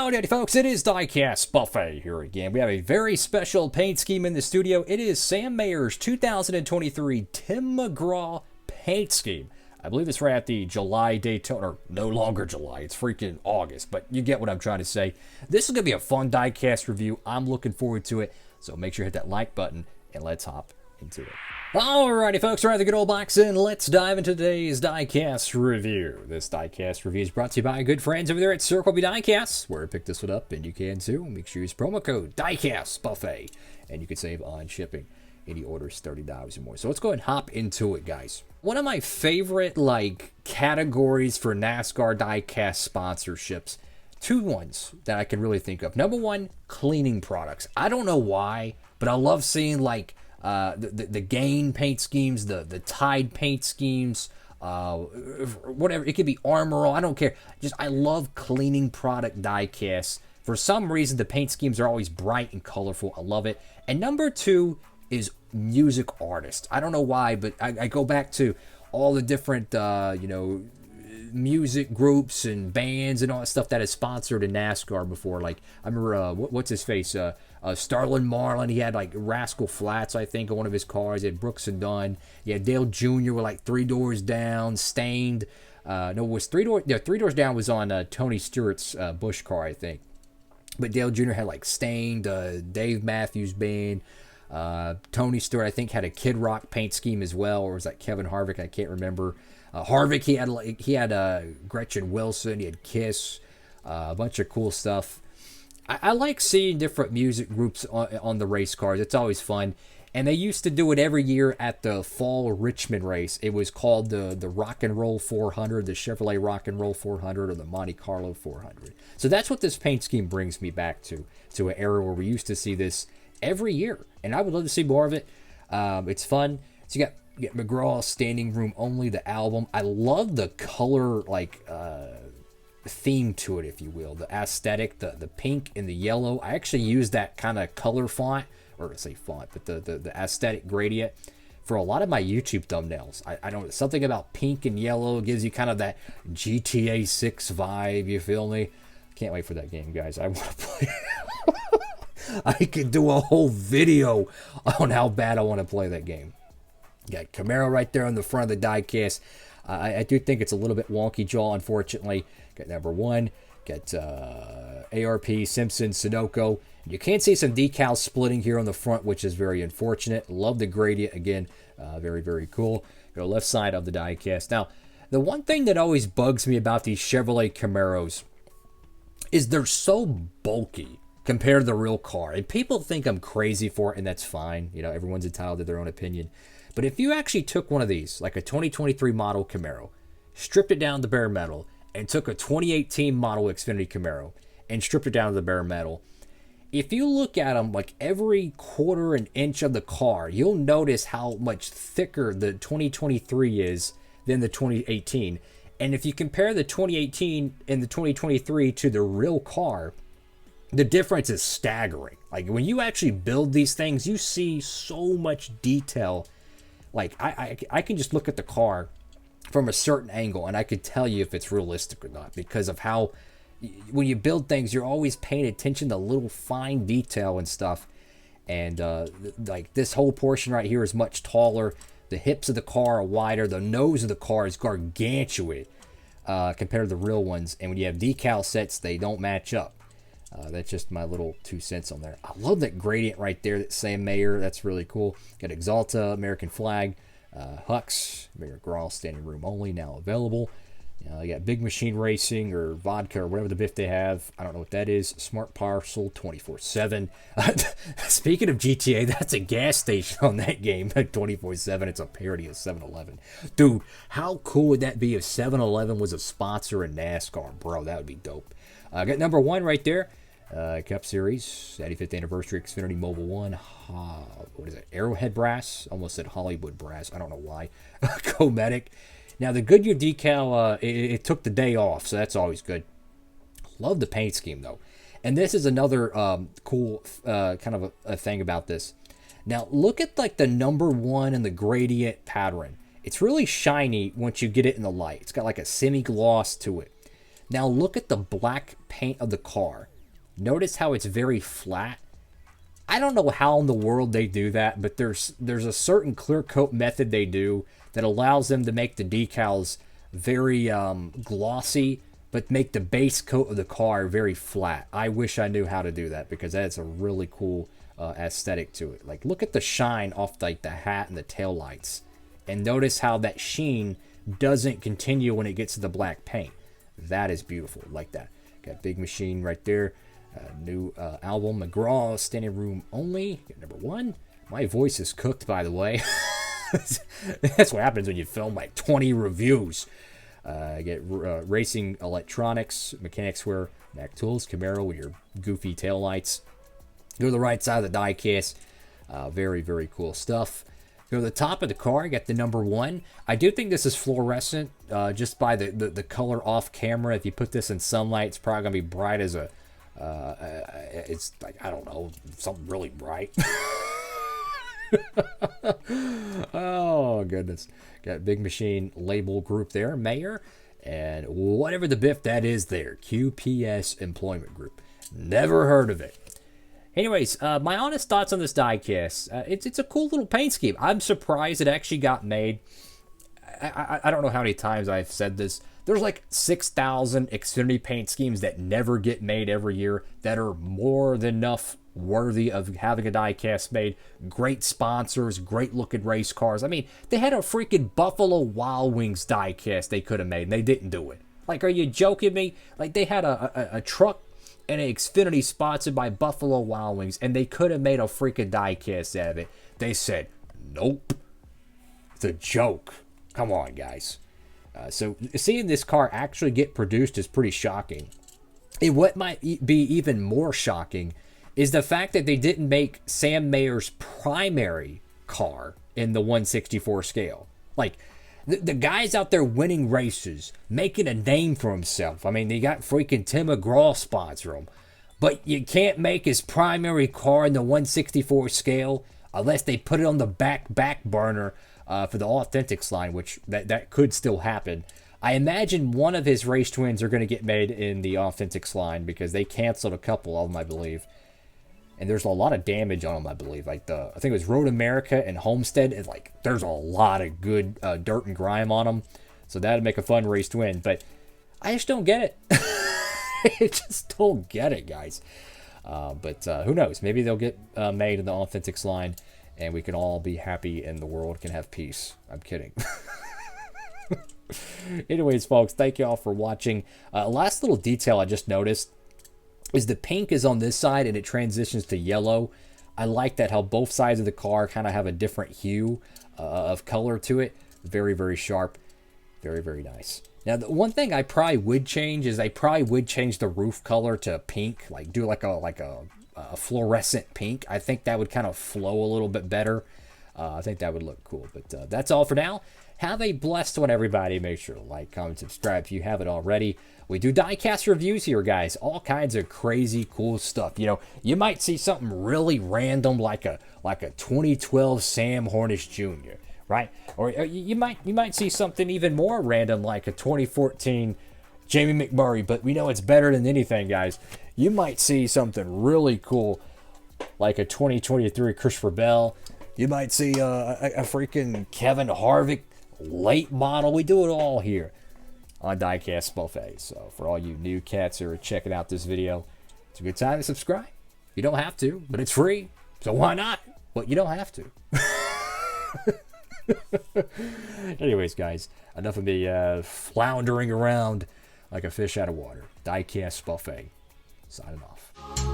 Howdy folks, it is Diecastbuffet here again. We have a very special paint scheme in the studio. It is Sam Mayer's 2023 Tim McGraw paint scheme. I believe it's right at the July Daytona, or no longer July, it's freaking August, but you get what I'm trying to say. This is going to be a fun diecast review. I'm looking forward to it, so make sure to hit that like button, and let's hop into it. Alrighty folks, we're at the good old box, and let's dive into today's diecast review. This diecast review is brought to you by good friends over there at Circle B Diecast, where I picked this one up, and you can too. Make sure you use promo code Diecastbuffet, and you can save on shipping. Any orders $30 or more. So let's go ahead and hop into it, guys. One of my favorite categories for NASCAR diecast sponsorships, two ones that I can really think of. Number one, cleaning products. I don't know why, but I love seeing the Gain paint schemes, the Tide paint schemes, whatever. It could be Armor All. I don't care. I love cleaning product diecasts. For some reason, the paint schemes are always bright and colorful. I love it. And number two is music artists. I don't know why, but I go back to all the different, music groups and bands and all that stuff that is sponsored in NASCAR before. Like, I remember, what's his face? Starlin Marlin, he had Rascal Flatts, I think, on one of his cars. He had Brooks and Dunn. He had Dale Jr. with Three Doors Down, Stained. No, it was Three Doors Down was on Tony Stewart's Bush car, I think. But Dale Jr. had Stained, Dave Matthews Band. Tony Stewart, I think, had a Kid Rock paint scheme as well, or was that Kevin Harvick? I can't remember. Harvick, he had Gretchen Wilson, he had Kiss, a bunch of cool stuff. I like seeing different music groups on the race cars. It's always fun. And they used to do it every year at the fall Richmond race. It was called the Rock and Roll 400, the Chevrolet Rock and Roll 400, or the Monte Carlo 400. So that's what this paint scheme brings me back to an era where we used to see this every year. And I would love to see more of it. It's fun. So you got Mcgraw Standing Room Only, the album. I love the color, theme to it, if you will. The aesthetic, the pink and the yellow. I actually use that kind of color font, or I say font, but the aesthetic gradient for a lot of my YouTube thumbnails. I don't, something about pink and yellow gives you kind of that GTA 6 vibe, you feel me? Can't wait for that game, guys. I want to play I could do a whole video on how bad I want to play that game. Got Camaro right there on the front of the diecast. I do think it's a little bit wonky jaw, unfortunately. Got number one. Got ARP, Simpson, Sunoco. You can see some decals splitting here on the front, which is very unfortunate. Love the gradient. Again, very, very cool. Go left side of the diecast. Now, the one thing that always bugs me about these Chevrolet Camaros is they're so bulky compared to the real car. And people think I'm crazy for it, and that's fine. You know, everyone's entitled to their own opinion. But if you actually took one of these, like a 2023 model Camaro, stripped it down to bare metal, and took a 2018 model Xfinity Camaro, and stripped it down to the bare metal, if you look at them every quarter an inch of the car, you'll notice how much thicker the 2023 is than the 2018. And if you compare the 2018 and the 2023 to the real car, the difference is staggering. When you actually build these things, you see so much detail. I can just look at the car from a certain angle, and I could tell you if it's realistic or not, because of how, when you build things, you're always paying attention to little fine detail and stuff. And this whole portion right here is much taller. The hips of the car are wider. The nose of the car is gargantuan compared to the real ones. And when you have decal sets, they don't match up. That's just my little 2 cents on there. I love that gradient right there. That Sam Mayer. That's really cool. Got Exalta, American flag, Hux, Mcgraw Standing Room Only, now available. You got Big Machine Racing or Vodka or whatever the biff they have. I don't know what that is. Smart Parcel 24/7. Speaking of GTA, that's a gas station on that game. 24/7. It's a parody of 7-Eleven. Dude, how cool would that be if 7-Eleven was a sponsor in NASCAR, bro? That would be dope. I got number one right there. Cup Series, 85th Anniversary Xfinity Mobile 1. What is it? Arrowhead Brass. Almost said Hollywood Brass. I don't know why. Comedic. Now, the Goodyear decal, it took the day off, so that's always good. Love the paint scheme, though. And this is another cool kind of a thing about this. Now, look at the number one and the gradient pattern. It's really shiny once you get it in the light. It's got a semi-gloss to it. Now, look at the black paint of the car. Notice how it's very flat. I don't know how in the world they do that, but there's a certain clear coat method they do that allows them to make the decals very glossy, but make the base coat of the car very flat. I wish I knew how to do that, because that's a really cool aesthetic to it. Like, look at the shine off like the hat and the tail lights, and notice how that sheen doesn't continue when it gets to the black paint. That is beautiful, like that. Got Big Machine right there. New album, Mcgraw, Standing Room Only, number 1. My voice is cooked, by the way. That's what happens when you film like 20 reviews. Get Racing Electronics, Mechanics Wear, Mac Tools, Camaro with your goofy taillights. Go to the right side of the diecast. Very, very cool stuff. Go to the top of the car, get the number 1. I do think this is fluorescent, just by the color off camera. If you put this in sunlight, it's probably going to be bright as a... it's like, I don't know, something really bright. Oh, goodness. Got Big Machine label group there, Mayor, and whatever the biff that is there, QPS Employment Group. Never heard of it. Anyways, my honest thoughts on this diecast. It's a cool little paint scheme. I'm surprised it actually got made. I don't know how many times I've said this. There's like 6,000 Xfinity paint schemes that never get made every year that are more than enough worthy of having a diecast made. Great sponsors, great looking race cars. I mean, they had a freaking Buffalo Wild Wings diecast they could have made, and they didn't do it. Like, are you joking me? Like, they had a truck and an Xfinity sponsored by Buffalo Wild Wings, and they could have made a freaking diecast out of it. They said, nope. It's a joke. Come on, guys. So seeing this car actually get produced is pretty shocking. And what might be even more shocking is the fact that they didn't make Sam Mayer's primary car in the 1/64 scale. Like, the guy's out there winning races, making a name for himself. I mean, they got freaking Tim McGraw sponsor him. But you can't make his primary car in the 1/64 scale unless they put it on the back burner for the Authentics line, which that could still happen. I imagine one of his race twins are going to get made in the Authentics line, because they canceled a couple of them, I believe. And there's a lot of damage on them, I believe. Like, I think it was Road America and Homestead. It's like, there's a lot of good dirt and grime on them. So that'd make a fun race twin. But I just don't get it. I just don't get it, guys. But who knows? Maybe they'll get made in the Authentics line, and we can all be happy and the world can have peace. I'm kidding. Anyways, folks, thank you all for watching. Last little detail I just noticed is the pink is on this side and it transitions to yellow. I like that, how both sides of the car kind of have a different hue of color to it. Very, very sharp. Very, very nice. Now, the one thing I probably would change is I probably would change the roof color to pink. Like, do like a fluorescent pink. I think that would kind of flow a little bit better. I think that would look cool. But that's all for now. Have a blessed one, everybody. Make sure to like, comment, subscribe if you haven't already. We do diecast reviews here, guys. All kinds of crazy, cool stuff. You know, you might see something really random like a 2012 Sam Hornish Jr., right? Or you might see something even more random like a 2014 Jamie McMurray. But we know it's better than anything, guys. You might see something really cool like a 2023 Christopher Bell. You might see a freaking Kevin Harvick late model. We do it all here on Diecastbuffet. So for all you new cats who are checking out this video, it's a good time to subscribe. You don't have to, but it's free, so why not? But you don't have to. Anyways, guys, enough of me floundering around like a fish out of water. Diecastbuffet signing off.